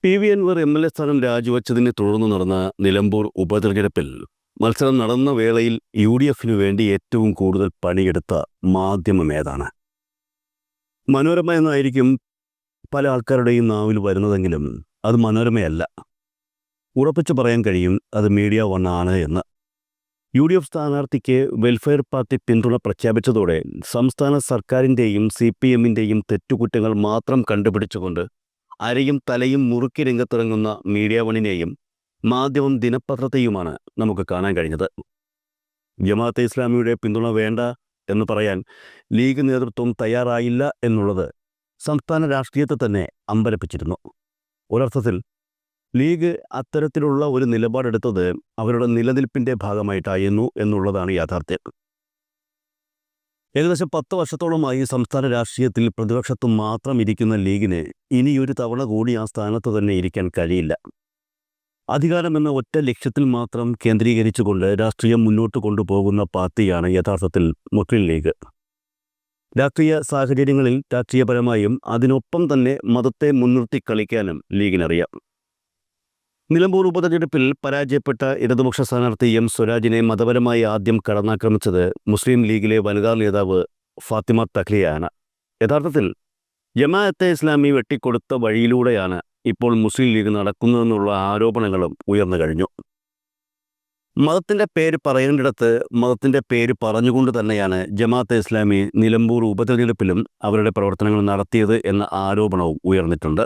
PV. Anwar MLA സ്ഥാനം രാജിവച്ചതിനെ തുടർന്ന് നടന്ന നിലമ്പൂർ ഉപതെരഞ്ഞെടുപ്പിൽ മത്സരം നടന്ന വേളയിൽ യു.ഡി.എഫിനു വേണ്ടി ഏറ്റവും കൂടുതൽ പണിയെടുത്ത മാധ്യമം ഏതാണ്? മനോരമ എന്നായിരിക്കും പല ആൾക്കാരുടെയും നാവിൽ വരുന്നതെങ്കിലും അത് മനോരമയല്ല. ഉറപ്പിച്ചു പറയാൻ കഴിയും അത് മീഡിയ വൺ ആണ് എന്ന്. യു.ഡി.എഫ് സ്ഥാനാർത്ഥിക്ക് വെൽഫെയർ പാർട്ടി പിന്തുണ പ്രഖ്യാപിച്ചതോടെ സംസ്ഥാന സർക്കാരിൻ്റെയും CPM-ൻ്റെയും തെറ്റുകുറ്റങ്ങൾ മാത്രം കണ്ടുപിടിച്ചുകൊണ്ട് അരയും തലയും മുറുക്കി രംഗത്തിറങ്ങുന്ന മീഡിയ വണ്ണിനെയും മാധ്യമം ദിനപത്രത്തെയുമാണ് നമുക്ക് കാണാൻ കഴിഞ്ഞത്. ജമാഅത്തെ ഇസ്ലാമിയുടെ പിന്തുണ വേണ്ട എന്ന് പറയാൻ ലീഗ് നേതൃത്വം തയ്യാറായില്ല എന്നുള്ളത് സംസ്ഥാന രാഷ്ട്രീയത്തെ തന്നെ അമ്പരപ്പിച്ചിരുന്നു. ഒരർത്ഥത്തിൽ ലീഗ് അത്തരത്തിലുള്ള ഒരു നിലപാടെടുത്തത് അവരുടെ നിലനിൽപ്പിൻ്റെ ഭാഗമായിട്ടായിരുന്നു എന്നുള്ളതാണ് യാഥാർത്ഥ്യം. ഏകദേശം 10 വർഷത്തോളമായി സംസ്ഥാന രാഷ്ട്രീയത്തിൽ പ്രതിപക്ഷത്ത് മാത്രം ഇരിക്കുന്ന ലീഗിന് ഇനിയൊരു തവണ കൂടി ആ സ്ഥാനത്ത് തന്നെ ഇരിക്കാൻ കഴിയില്ല. അധികാരമെന്ന ഒറ്റ ലക്ഷ്യത്തിൽ മാത്രം കേന്ദ്രീകരിച്ചുകൊണ്ട് രാഷ്ട്രീയം മുന്നോട്ട് കൊണ്ടുപോകുന്ന പാർട്ടിയാണ് യഥാർത്ഥത്തിൽ മുസ്ലിം ലീഗ്. രാഷ്ട്രീയ സാഹചര്യങ്ങളിൽ രാഷ്ട്രീയപരമായും അതിനൊപ്പം തന്നെ മതത്തെ മുൻനിർത്തി കളിക്കാനും ലീഗിനറിയാം. നിലമ്പൂർ ഉപതെരഞ്ഞെടുപ്പിൽ പരാജയപ്പെട്ട ഇടതുപക്ഷ സ്ഥാനാർത്ഥി എം സ്വരാജിനെ മതപരമായി ആദ്യം കടന്നാക്രമിച്ചത് മുസ്ലിം ലീഗിലെ വനിതാ നേതാവ് ഫാത്തിമ തഖ്ലിയാണ്. യഥാർത്ഥത്തിൽ ജമാഅത്തെ ഇസ്ലാമി വെട്ടിക്കൊടുത്ത വഴിയിലൂടെയാണ് ഇപ്പോൾ മുസ്ലിം ലീഗ് നടക്കുന്നതെന്നുള്ള ആരോപണങ്ങളും ഉയർന്നു കഴിഞ്ഞു. മതത്തിൻ്റെ പേര് പറയേണ്ടിടത്ത് മതത്തിൻ്റെ പേര് പറഞ്ഞുകൊണ്ട് തന്നെയാണ് ജമാഅത്തെ ഇസ്ലാമി നിലമ്പൂർ ഉപതെരഞ്ഞെടുപ്പിലും അവരുടെ പ്രവർത്തനങ്ങൾ നടത്തിയത് എന്ന ആരോപണവും ഉയർന്നിട്ടുണ്ട്.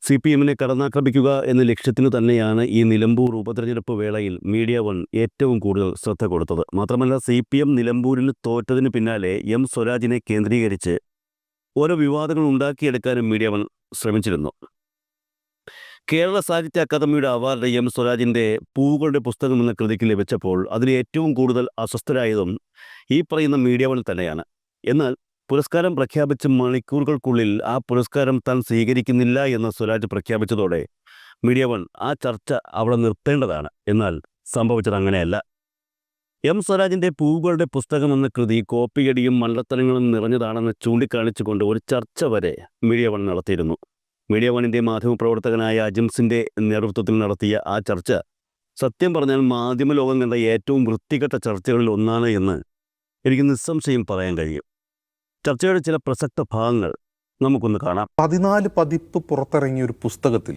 CPM-നെ കടന്നാക്രമിക്കുക എന്ന ലക്ഷ്യത്തിനു തന്നെയാണ് ഈ നിലമ്പൂർ ഉപതെരഞ്ഞെടുപ്പ് വേളയിൽ മീഡിയ വൺ ഏറ്റവും കൂടുതൽ ശ്രദ്ധ കൊടുത്തത്. മാത്രമല്ല CPM നിലമ്പൂരിൽ തോറ്റതിന് പിന്നാലെ എം സ്വരാജിനെ കേന്ദ്രീകരിച്ച് ഓരോ വിവാദങ്ങൾ ഉണ്ടാക്കിയെടുക്കാനും മീഡിയ വൺ ശ്രമിച്ചിരുന്നു. കേരള സാഹിത്യ അക്കാദമിയുടെ അവാർഡ് എം സ്വരാജിൻ്റെ പൂവുകളുടെ പുസ്തകം എന്ന കൃതിക്ക് ലഭിച്ചപ്പോൾ അതിൽ ഏറ്റവും കൂടുതൽ അസ്വസ്ഥരായതും ഈ പറയുന്ന മീഡിയ വൺ തന്നെയാണ്. എന്നാൽ പുരസ്കാരം പ്രഖ്യാപിച്ച മണിക്കൂറുകൾക്കുള്ളിൽ ആ പുരസ്കാരം താൻ സ്വീകരിക്കുന്നില്ല എന്ന് സ്വരാജ് പ്രഖ്യാപിച്ചതോടെ മീഡിയ വൺ ആ ചർച്ച അവിടെ നിർത്തേണ്ടതാണ്. എന്നാൽ സംഭവിച്ചത് അങ്ങനെയല്ല. എം സ്വരാജിൻ്റെ പൂവുകളുടെ പുസ്തകം എന്ന കൃതി കോപ്പിയടിയും മണ്ടത്തരങ്ങളും നിറഞ്ഞതാണെന്ന് ചൂണ്ടിക്കാണിച്ചുകൊണ്ട് ഒരു ചർച്ച വരെ മീഡിയ വൺ നടത്തിയിരുന്നു. മീഡിയ വണ്ണിൻ്റെ മാധ്യമപ്രവർത്തകനായ അജിംസിൻ്റെ നേതൃത്വത്തിൽ നടത്തിയ ആ ചർച്ച സത്യം പറഞ്ഞാൽ മാധ്യമലോകം കണ്ട ഏറ്റവും വൃത്തികെട്ട ചർച്ചകളിൽ ഒന്നാണ് എന്ന് എനിക്ക് നിസ്സംശയം പറയാൻ കഴിയും. ചർച്ചയുടെ ചില പ്രസക്ത ഭാഗങ്ങൾ നമുക്കൊന്ന് കാണാം. 14 പതിപ്പ് പുറത്തിറങ്ങിയ ഒരു പുസ്തകത്തിൽ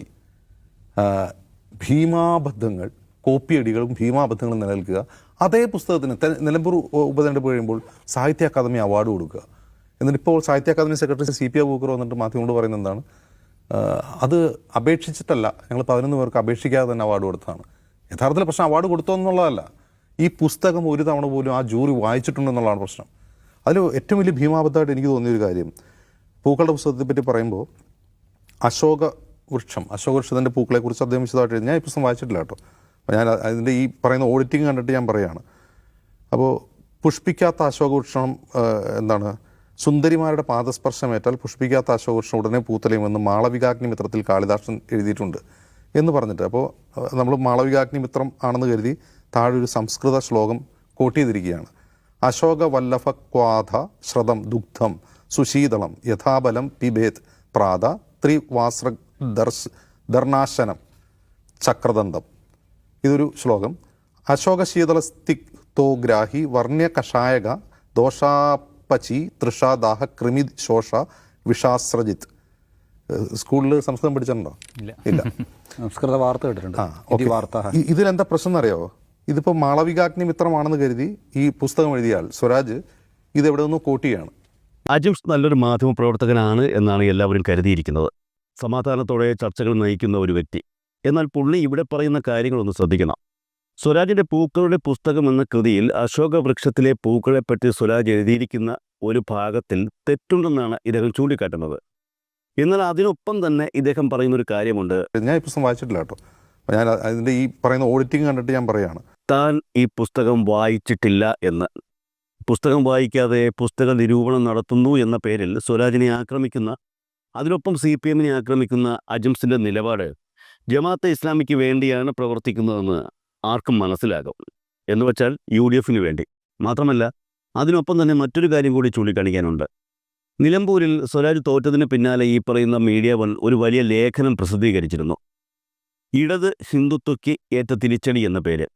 ഭീമാബദ്ധങ്ങൾ, കോപ്പിയടികളും ഭീമാബദ്ധങ്ങളും നിലനിൽക്കുക. അതേ പുസ്തകത്തിന് നിലമ്പൂർ ഉപതെരഞ്ഞെടുപ്പ് കഴിയുമ്പോൾ സാഹിത്യ അക്കാദമി അവാർഡ് കൊടുക്കുക. എന്നിട്ടിപ്പോൾ സാഹിത്യ അക്കാദമി സെക്രട്ടറി CP അബൂബക്കർ വന്നിട്ട് മാധ്യമങ്ങളോട് പറയുന്നത് എന്താണ്? അത് അപേക്ഷിച്ചിട്ടല്ല, ഞങ്ങൾ 11 പേർക്ക് അപേക്ഷിക്കാതെ തന്നെ അവാർഡ് കൊടുത്തതാണ്. യഥാർത്ഥത്തിൽ പ്രശ്നം അവാർഡ് കൊടുത്തോ എന്നുള്ളതല്ല, ഈ പുസ്തകം ഒരു തവണ പോലും ആ ജൂറി വായിച്ചിട്ടുണ്ടെന്നുള്ളതാണ് പ്രശ്നം. അതിൽ ഏറ്റവും വലിയ ഭീമാബദ്ധമായിട്ട് എനിക്ക് തോന്നിയൊരു കാര്യം, പൂക്കളുടെ പുസ്തകത്തെ പറ്റി പറയുമ്പോൾ അശോകവൃക്ഷത്തിൻ്റെ പൂക്കളെക്കുറിച്ച് അദ്ദേഹം വിശദമായിട്ട് എഴുതി. ഞാൻ ഈ പുസ്തകം വായിച്ചിട്ടില്ല കേട്ടോ. അപ്പോൾ ഞാൻ അതിൻ്റെ ഈ പറയുന്ന ഓഡിറ്റിംഗ് കണ്ടിട്ട് ഞാൻ പറയുകയാണ്. അപ്പോൾ പുഷ്പിക്കാത്ത അശോകവൃക്ഷം സുന്ദരിമാരുടെ പാദസ്പർശമേറ്റാൽ പുഷ്പിക്കാത്ത അശോകവൃക്ഷം ഉടനെ പൂത്തലയുമെന്ന് മാളവികാഗ്നി മിത്രത്തിൽ കാളിദാസൻ എഴുതിയിട്ടുണ്ട് എന്ന് പറഞ്ഞിട്ട്, അപ്പോൾ നമ്മൾ മാളവികാഗ്നി മിത്രം ആണെന്ന് കരുതി താഴെ ഒരു സംസ്കൃത ശ്ലോകം കോട്ട് ചെയ്തിരിക്കുകയാണ്. അശോകവല്ലഭക്വാധ ശ്രതം ദുഗ്ധം സുശീതളം യഥാബലം പിബേത് പ്രാത ത്രിവാസ്രദർനാശനം ചക്രദന്തം. ഇതൊരു ശ്ലോകം. അശോകശീതളസ്തിക്തോഗ്രാഹി വർണ്യകഷായക ദോഷാപചി തൃഷാദാഹ കൃമി ശോഷ വിഷാസ്രജിത്. സ്കൂളിൽ സംസ്കൃതം പഠിച്ചിട്ടുണ്ടോ? ഇല്ല. സംസ്കൃത വാർത്ത കേട്ടിട്ടുണ്ട്. ഇതിലെന്താ പ്രശ്നം എന്നറിയാവോ? ഇതിപ്പോൾ മാളവികാഗ്നി മിത്രമാണെന്ന് കരുതി ഈ പുസ്തകം എഴുതിയാൽ സ്വരാജ് ഇതെവിടെ നിന്നും കോട്ട് ചെയ്യാണ്. അജിംസ് നല്ലൊരു മാധ്യമപ്രവർത്തകനാണ് എന്നാണ് എല്ലാവരും കരുതിയിരിക്കുന്നത്. സമാധാനത്തോടെ ചർച്ചകൾ നയിക്കുന്ന ഒരു വ്യക്തി. എന്നാൽ പുള്ളി ഇവിടെ പറയുന്ന കാര്യങ്ങളൊന്ന് ശ്രദ്ധിക്കണം. സ്വരാജിൻ്റെ പൂക്കളുടെ പുസ്തകം എന്ന കൃതിയിൽ അശോകവൃക്ഷത്തിലെ പൂക്കളെപ്പറ്റി സ്വരാജ് എഴുതിയിരിക്കുന്ന ഒരു ഭാഗത്തിൽ തെറ്റുണ്ടെന്നാണ് ഇദ്ദേഹം ചൂണ്ടിക്കാട്ടുന്നത്. എന്നാൽ അതിനൊപ്പം തന്നെ ഇദ്ദേഹം പറയുന്നൊരു കാര്യമുണ്ട്. ഞാൻ ഈ പുസ്തകം വായിച്ചിട്ടില്ല കേട്ടോ. ഞാൻ അതിൻ്റെ ഈ പറയുന്ന ഓഡിറ്റിംഗ് കണ്ടിട്ട് ഞാൻ പറയുകയാണ്, താൻ ഈ പുസ്തകം വായിച്ചിട്ടില്ല എന്ന്. പുസ്തകം വായിക്കാതെ പുസ്തക നിരൂപണം നടത്തുന്നു എന്ന പേരിൽ സ്വരാജിനെ ആക്രമിക്കുന്ന, അതിനൊപ്പം CPM-നെ ആക്രമിക്കുന്ന അജിംസിൻ്റെ നിലപാട് ജമാഅത്തെ ഇസ്ലാമിക്ക് വേണ്ടിയാണ് പ്രവർത്തിക്കുന്നതെന്ന് ആർക്കും മനസ്സിലാകും. എന്നുവെച്ചാൽ UDF-ന് വേണ്ടി. മാത്രമല്ല അതിനൊപ്പം തന്നെ മറ്റൊരു കാര്യം കൂടി ചൂണ്ടിക്കാണിക്കാനുണ്ട്. നിലമ്പൂരിൽ സ്വരാജ് തോറ്റതിന് പിന്നാലെ ഈ പറയുന്ന മീഡിയ വൺ ഒരു വലിയ ലേഖനം പ്രസിദ്ധീകരിച്ചിരുന്നു. ഇടത് ഹിന്ദുത്വയ്ക്ക് ഏറ്റ തിരിച്ചടി എന്ന പേര്.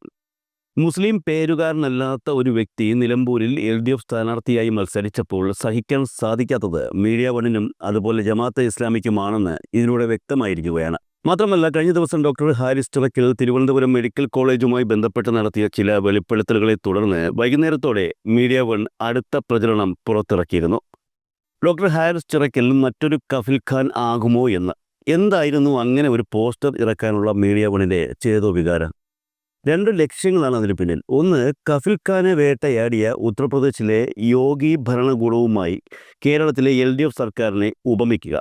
മുസ്ലിം പേരുകാരനല്ലാത്ത ഒരു വ്യക്തി നിലമ്പൂരിൽ LDF സ്ഥാനാർത്ഥിയായി മത്സരിച്ചപ്പോൾ സഹിക്കാൻ സാധിക്കാത്തത് മീഡിയ വണ്ണിനും അതുപോലെ ജമാഅത്തെ ഇസ്ലാമിക്കുമാണെന്ന് ഇതിലൂടെ വ്യക്തമായിരിക്കുകയാണ്. മാത്രമല്ല, കഴിഞ്ഞ ദിവസം ഡോക്ടർ ഹാരിസ് ചിറക്കൽ തിരുവനന്തപുരം മെഡിക്കൽ കോളേജുമായി ബന്ധപ്പെട്ട് നടത്തിയ ചില വെളിപ്പെടുത്തലുകളെ തുടർന്ന് വൈകുന്നേരത്തോടെ മീഡിയ വൺ അടുത്ത പ്രചരണം പുറത്തിറക്കിയിരുന്നു. ഡോക്ടർ ഹാരിസ് ചിറക്കൽ മറ്റൊരു കഫിൽ ഖാൻ ആകുമോ എന്ന്. എന്തായിരുന്നു അങ്ങനെ ഒരു പോസ്റ്റർ ഇറക്കാനുള്ള മീഡിയ വണ്ണിൻ്റെ ചേതോവികാരം? 2 ലക്ഷ്യങ്ങളാണ് അതിന് പിന്നിൽ. ഒന്ന്, കഫിൽ ഖാനെ വേട്ടയാടിയ ഉത്തർപ്രദേശിലെ യോഗി ഭരണകൂടവുമായി കേരളത്തിലെ LDF സർക്കാരിനെ ഉപമിക്കുക.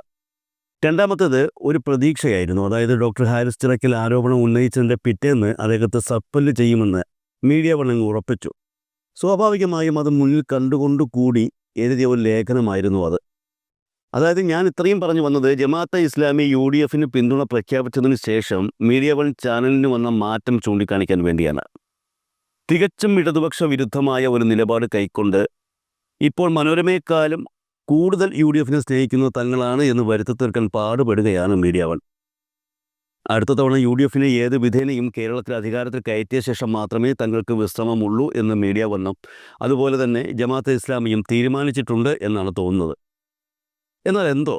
രണ്ടാമത്തേത് ഒരു പ്രതീക്ഷയായിരുന്നു. അതായത് ഡോക്ടർ ഹാരിസ് ചിറക്കൽ ആരോപണം ഉന്നയിച്ചതിൻ്റെ പിറ്റേന്ന് അദ്ദേഹത്തെ സസ്പെൻഡ് ചെയ്യുമെന്ന് മീഡിയ വൺ ഉറപ്പിച്ചു. സ്വാഭാവികമായും അത് മുന്നിൽ കണ്ടുകൊണ്ടുകൂടി എഴുതിയ ഒരു ലേഖനമായിരുന്നു അത്. അതായത് ഞാൻ ഇത്രയും പറഞ്ഞു വന്നത് ജമാഅത്തെ ഇസ്ലാമി UDFന് പിന്തുണ പ്രഖ്യാപിച്ചതിന് ശേഷം മീഡിയ വൺ ചാനലിന് വന്ന മാറ്റം ചൂണ്ടിക്കാണിക്കാൻ വേണ്ടിയാണ്. തികച്ചും ഇടതുപക്ഷ വിരുദ്ധമായ ഒരു നിലപാട് കൈക്കൊണ്ട് ഇപ്പോൾ മനോരമയെക്കാളും കൂടുതൽ UDFനെ സ്നേഹിക്കുന്ന തങ്ങളാണ് എന്ന് വരുത്തി തീർക്കാൻ പാടുപെടുകയാണ് മീഡിയ വൺ. അടുത്ത തവണ UDFനെ ഏത് വിധേനയും കേരളത്തിൽ അധികാരത്തിൽ കയറ്റിയ ശേഷം മാത്രമേ തങ്ങൾക്ക് വിശ്രമമുള്ളൂ എന്ന് മീഡിയ വണ്ണും അതുപോലെ തന്നെ ജമാഅത്തെ ഇസ്ലാമിയും തീരുമാനിച്ചിട്ടുണ്ട് എന്നാണ് തോന്നുന്നത്. എന്നാൽ എന്തോ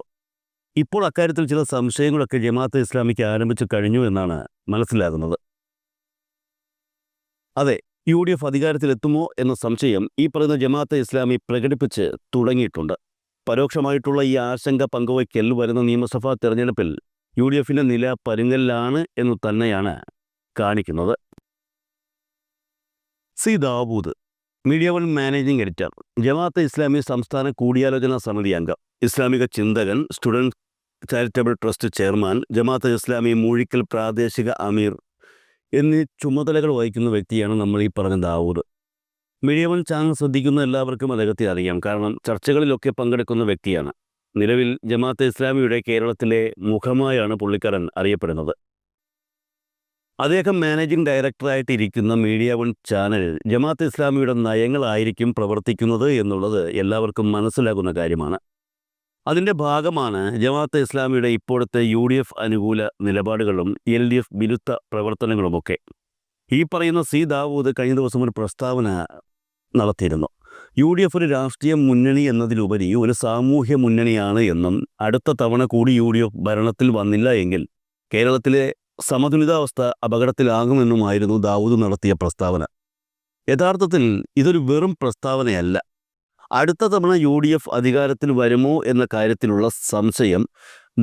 ഇപ്പോൾ അക്കാര്യത്തിൽ ചില സംശയങ്ങളൊക്കെ ജമാഅത്തെ ഇസ്ലാമിക്ക് ആരംഭിച്ചു കഴിഞ്ഞു എന്നാണ് മനസ്സിലാകുന്നത്. അതെ, UDF അധികാരത്തിലെത്തുമോ എന്ന സംശയം ഈ പറയുന്ന ജമാഅത്തെ ഇസ്ലാമി പ്രകടിപ്പിച്ച് തുടങ്ങിയിട്ടുണ്ട്. പരോക്ഷമായിട്ടുള്ള ഈ ആശങ്ക പങ്കുവയ്ക്കൽ വരുന്ന നിയമസഭാ തെരഞ്ഞെടുപ്പിൽ UDFൻ്റെ നില പരുങ്ങലിലാണ് എന്ന് തന്നെയാണ് കാണിക്കുന്നത്. C Dawood, media one managing editor, Jamaat-e Islami സംസ്ഥാന കൂടിയാലോചനാ സമിതി അംഗം, ഇസ്ലാമിക ചിന്തകൻ, student charitable trust chairman, Jamaat-e Islami Moozhikkal പ്രാദേശിക അമീർ എന്നീ ചുമതലകൾ വഹിക്കുന്ന വ്യക്തിയാണ് നമ്മൾ ഈ പറഞ്ഞ ദാവൂദ്. മീഡിയ വൺ ചാനൽ ശ്രദ്ധിക്കുന്ന എല്ലാവർക്കും അദ്ദേഹത്തെ അറിയാം. കാരണം ചർച്ചകളിലൊക്കെ പങ്കെടുക്കുന്ന വ്യക്തിയാണ്. നിലവിൽ ജമാഅത്തെ ഇസ്ലാമിയുടെ കേരളത്തിലെ മുഖമായാണ് പുള്ളിക്കാരൻ അറിയപ്പെടുന്നത്. അദ്ദേഹം മാനേജിംഗ് ഡയറക്ടറായിട്ട് ഇരിക്കുന്ന മീഡിയ വൺ ചാനലിൽ ജമാഅത്തെ ഇസ്ലാമിയുടെ നയങ്ങളായിരിക്കും പ്രവർത്തിക്കുന്നത് എന്നുള്ളത് എല്ലാവർക്കും മനസ്സിലാകുന്ന കാര്യമാണ്. അതിൻ്റെ ഭാഗമാണ് ജമാഅത്തെ ഇസ്ലാമിയുടെ ഇപ്പോഴത്തെ UDF അനുകൂല നിലപാടുകളും LDF വിരുദ്ധ പ്രവർത്തനങ്ങളുമൊക്കെ. ഈ പറയുന്ന സി ദാവൂദ് കഴിഞ്ഞ ദിവസം ഒരു പ്രസ്താവന നടത്തിയിരുന്നു. UDF ഒരു രാഷ്ട്രീയ മുന്നണി എന്നതിലുപരി ഒരു സാമൂഹ്യ മുന്നണിയാണ് എന്നും അടുത്ത തവണ കൂടി UDF ഭരണത്തിൽ വന്നില്ല എങ്കിൽ കേരളത്തിലെ സമതുലിതാവസ്ഥ അപകടത്തിലാകുമെന്നുമായിരുന്നു ദാവൂദ് നടത്തിയ പ്രസ്താവന. യഥാർത്ഥത്തിൽ ഇതൊരു വെറും പ്രസ്താവനയല്ല. അടുത്ത തവണ UDF അധികാരത്തിൽ വരുമോ എന്ന കാര്യത്തിലുള്ള സംശയം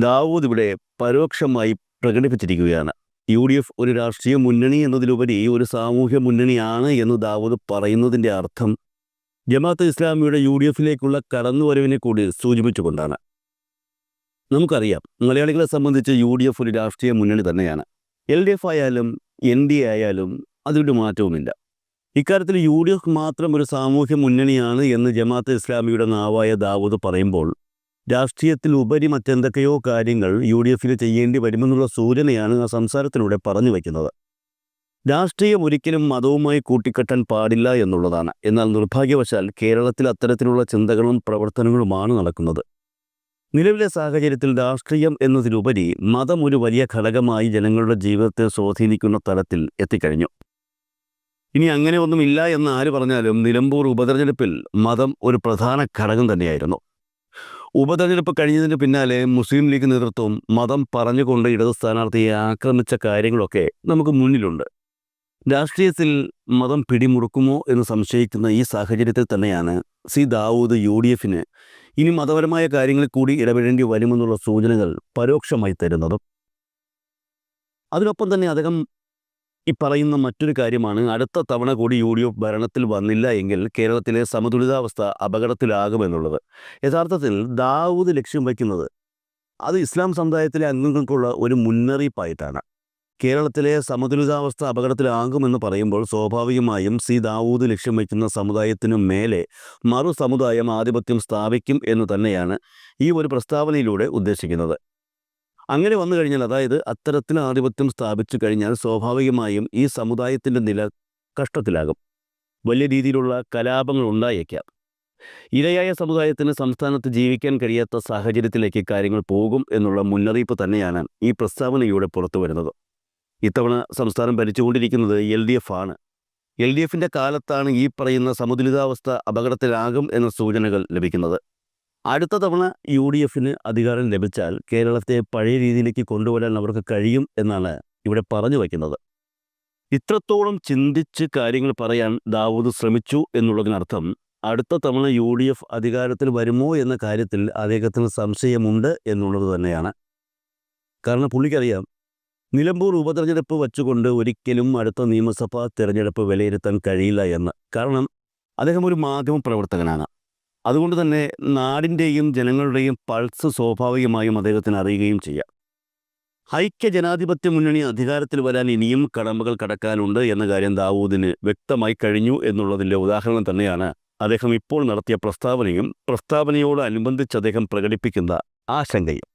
ദാവൂദ് ഇവിടെ പരോക്ഷമായി പ്രകടിപ്പിച്ചിരിക്കുകയാണ്. UDF ഒരു രാഷ്ട്രീയ മുന്നണി എന്നതിലുപരി ഒരു സാമൂഹ്യ മുന്നണിയാണ് എന്ന് ദാവൂദ് പറയുന്നതിൻ്റെ അർത്ഥം ജമാഅത്തെ ഇസ്ലാമിയുടെ UDFിലേക്കുള്ള കടന്നുവരവിനെ കൂടി സൂചിപ്പിച്ചുകൊണ്ടാണ്. നമുക്കറിയാം, മലയാളികളെ സംബന്ധിച്ച് UDF ഒരു രാഷ്ട്രീയ മുന്നണി തന്നെയാണ്. LDF ആയാലും NDA ആയാലും അതിലൊരു മാറ്റവുമില്ല. ഇക്കാര്യത്തിൽ UDF മാത്രം ഒരു സാമൂഹ്യ മുന്നണിയാണ് എന്ന് ജമാഅത്തെ ഇസ്ലാമിയുടെ നാവായ ദാവൂദ് പറയുമ്പോൾ രാഷ്ട്രീയത്തിൽ ഉപരി മറ്റെന്തൊക്കെയോ കാര്യങ്ങൾ UDFിൽ ചെയ്യേണ്ടി വരുമെന്നുള്ള സൂചനയാണ് ആ സംസാരത്തിലൂടെ പറഞ്ഞു വയ്ക്കുന്നത്. രാഷ്ട്രീയം ഒരിക്കലും മതവുമായി കൂട്ടിക്കെട്ടാൻ പാടില്ല എന്നുള്ളതാണ്. എന്നാൽ നിർഭാഗ്യവശാൽ കേരളത്തിൽ അത്തരത്തിലുള്ള ചിന്തകളും പ്രവർത്തനങ്ങളുമാണ് നടക്കുന്നത്. നിലവിലെ സാഹചര്യത്തിൽ രാഷ്ട്രീയം എന്നതിലുപരി മതം ഒരു വലിയ ഘടകമായി ജനങ്ങളുടെ ജീവിതത്തെ സ്വാധീനിക്കുന്ന തലത്തിൽ എത്തിക്കഴിഞ്ഞു. ഇനി അങ്ങനെ ഒന്നുമില്ല എന്ന് ആര് പറഞ്ഞാലും നിലമ്പൂർ ഉപതെരഞ്ഞെടുപ്പിൽ മതം ഒരു പ്രധാന ഘടകം തന്നെയായിരുന്നു. ഉപതെരഞ്ഞെടുപ്പ് കഴിഞ്ഞതിന് പിന്നാലെ മുസ്ലിം ലീഗ് നേതൃത്വം മതം പറഞ്ഞുകൊണ്ട് ഇടത് സ്ഥാനാർത്ഥിയെ ആക്രമിച്ച കാര്യങ്ങളൊക്കെ നമുക്ക് മുന്നിലുണ്ട്. രാഷ്ട്രീയത്തിൽ മതം പിടിമുറുക്കുമോ എന്ന് സംശയിക്കുന്ന ഈ സാഹചര്യത്തിൽ തന്നെയാണ് സി ദാവൂദ് UDFന് ഇനി മതപരമായ കാര്യങ്ങളിൽ കൂടി ഇടപെടേണ്ടി വരുമെന്നുള്ള സൂചനകൾ പരോക്ഷമായി തരുന്നതും. അതിനൊപ്പം തന്നെ അദ്ദേഹം ഈ പറയുന്ന മറ്റൊരു കാര്യമാണ്, അടുത്ത തവണ കൂടി UDF ഭരണത്തിൽ വന്നില്ല എങ്കിൽ കേരളത്തിലെ സമതുലിതാവസ്ഥ അപകടത്തിലാകുമെന്നുള്ളത്. യഥാർത്ഥത്തിൽ ദാവൂദ് ലക്ഷ്യം വയ്ക്കുന്നത് അത് ഇസ്ലാം സമുദായത്തിലെ അംഗങ്ങൾക്കുള്ള ഒരു മുന്നറിയിപ്പായിട്ടാണ്. കേരളത്തിലെ സമതുലിതാവസ്ഥ അപകടത്തിലാകുമെന്ന് പറയുമ്പോൾ സ്വാഭാവികമായും സി ദാവൂദ് ലക്ഷ്യം വയ്ക്കുന്ന സമുദായത്തിനു മേലെ മറു സമുദായം ആധിപത്യം സ്ഥാപിക്കും എന്ന് തന്നെയാണ് ഈ ഒരു പ്രസ്താവനയിലൂടെ ഉദ്ദേശിക്കുന്നത്. അങ്ങനെ വന്നു കഴിഞ്ഞാൽ, അതായത് അത്തരത്തിൽ ആധിപത്യം സ്ഥാപിച്ചു കഴിഞ്ഞാൽ സ്വാഭാവികമായും ഈ സമുദായത്തിൻ്റെ നില കഷ്ടത്തിലാകും. വലിയ രീതിയിലുള്ള കലാപങ്ങൾ ഉണ്ടായേക്കാം. ഇരയായ സമുദായത്തിന് സംസ്ഥാനത്ത് ജീവിക്കാൻ കഴിയാത്ത സാഹചര്യത്തിലേക്ക് കാര്യങ്ങൾ പോകും എന്നുള്ള മുന്നറിയിപ്പ് തന്നെയാണ് ഈ പ്രസ്താവനയിലൂടെ പുറത്തു വരുന്നത്. ഇത്തവണ സംസ്ഥാനം ഭരിച്ചുകൊണ്ടിരിക്കുന്നത് LDF ആണ്. LDFിൻ്റെ കാലത്താണ് ഈ പറയുന്ന സമുദ്രിതാവസ്ഥ അപകടത്തിലാകും എന്ന സൂചനകൾ ലഭിക്കുന്നത്. അടുത്ത തവണ UDFന് അധികാരം ലഭിച്ചാൽ കേരളത്തെ പഴയ രീതിയിലേക്ക് കൊണ്ടുവരാൻ അവർക്ക് കഴിയും എന്നാണ് ഇവിടെ പറഞ്ഞു വയ്ക്കുന്നത്. ഇത്രത്തോളം ചിന്തിച്ച് കാര്യങ്ങൾ പറയാൻ ദാവൂദ് ശ്രമിച്ചു എന്നുള്ളതിനർത്ഥം അടുത്ത തവണ UDF അധികാരത്തിൽ വരുമോ എന്ന കാര്യത്തിൽ അദ്ദേഹത്തിന് സംശയമുണ്ട് എന്നുള്ളത് തന്നെയാണ്. കാരണം പുള്ളിക്കറിയാം, നിലമ്പൂർ ഉപതെരഞ്ഞെടുപ്പ് വച്ചുകൊണ്ട് ഒരിക്കലും അടുത്ത നിയമസഭാ തെരഞ്ഞെടുപ്പ് വിലയിരുത്താൻ കഴിയില്ല എന്ന്. കാരണം അദ്ദേഹം ഒരു മാധ്യമ പ്രവർത്തകനാണ്. അതുകൊണ്ട് തന്നെ നാടിൻ്റെയും ജനങ്ങളുടെയും പൾസ് സ്വാഭാവികമായും അദ്ദേഹത്തിന് അറിയുകയും ചെയ്യാം. ഐക്യ ജനാധിപത്യ മുന്നണി അധികാരത്തിൽ വരാൻ ഇനിയും കടമ്പകൾ കടക്കാനുണ്ട് എന്ന കാര്യം ദാവൂദിന് വ്യക്തമായി കഴിഞ്ഞു എന്നുള്ളതിൻ്റെ ഉദാഹരണം തന്നെയാണ് അദ്ദേഹം ഇപ്പോൾ നടത്തിയ പ്രസ്താവനയും പ്രസ്താവനയോടനുബന്ധിച്ച് അദ്ദേഹം പ്രകടിപ്പിക്കുന്ന ആശങ്കയും.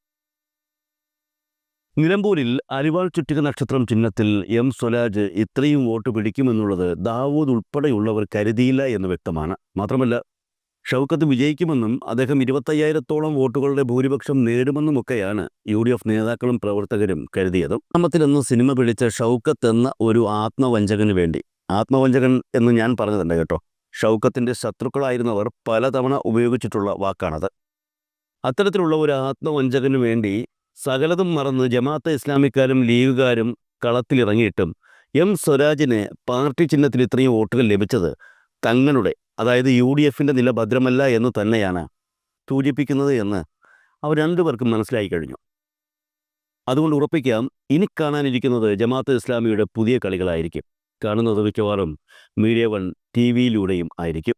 നിലമ്പൂരിൽ അരിവാൾ ചുറ്റിക നക്ഷത്രം ചിഹ്നത്തിൽ സ്വരാജ് ഇത്രയും വോട്ട് പിടിക്കുമെന്നുള്ളത് ദാവൂദ് ഉൾപ്പെടെയുള്ളവർ കരുതിയില്ല എന്ന് വ്യക്തമാണ്. മാത്രമല്ല, ഷൗക്കത്ത് വിജയിക്കുമെന്നും അദ്ദേഹം 25,000-ഓളം വോട്ടുകളുടെ ഭൂരിപക്ഷം നേടുമെന്നുമൊക്കെയാണ് UDF നേതാക്കളും പ്രവർത്തകരും കരുതിയത്. നാമത്തിലെന്ന് സിനിമ പിടിച്ച ഷൗക്കത്ത് എന്ന ഒരു ആത്മവഞ്ചകന് വേണ്ടി, ആത്മവഞ്ചകൻ എന്ന് ഞാൻ പറഞ്ഞതല്ല കേട്ടോ, ഷൗക്കത്തിൻ്റെ ശത്രുക്കളായിരുന്നവർ പലതവണ ഉപയോഗിച്ചിട്ടുള്ള വാക്കാണത്. അത്തരത്തിലുള്ള ഒരു ആത്മവഞ്ചകന് വേണ്ടി സകലതും മറന്ന് ജമാഅത്തെ ഇസ്ലാമിക്കാരും ലീഗുകാരും കളത്തിലിറങ്ങിയിട്ടും സ്വരാജിന് പാർട്ടി ചിഹ്നത്തിൽ ഇത്രയും വോട്ടുകൾ ലഭിച്ചത് തങ്ങളുടെ, അതായത് UDFൻ്റെ നില ഭദ്രമല്ല എന്ന് തന്നെയാണ് സൂചിപ്പിക്കുന്നത് എന്ന് അവർ രണ്ടുപേർക്കും മനസ്സിലായി കഴിഞ്ഞു. അതുകൊണ്ട് ഉറപ്പിക്കാം, ഇനി കാണാനിരിക്കുന്നത് ജമാഅത്തെ ഇസ്ലാമിയുടെ പുതിയ കളികളായിരിക്കും. കാണുന്നത് മിക്കവാറും മീഡിയ 1 TV യിലൂടെയും ആയിരിക്കും.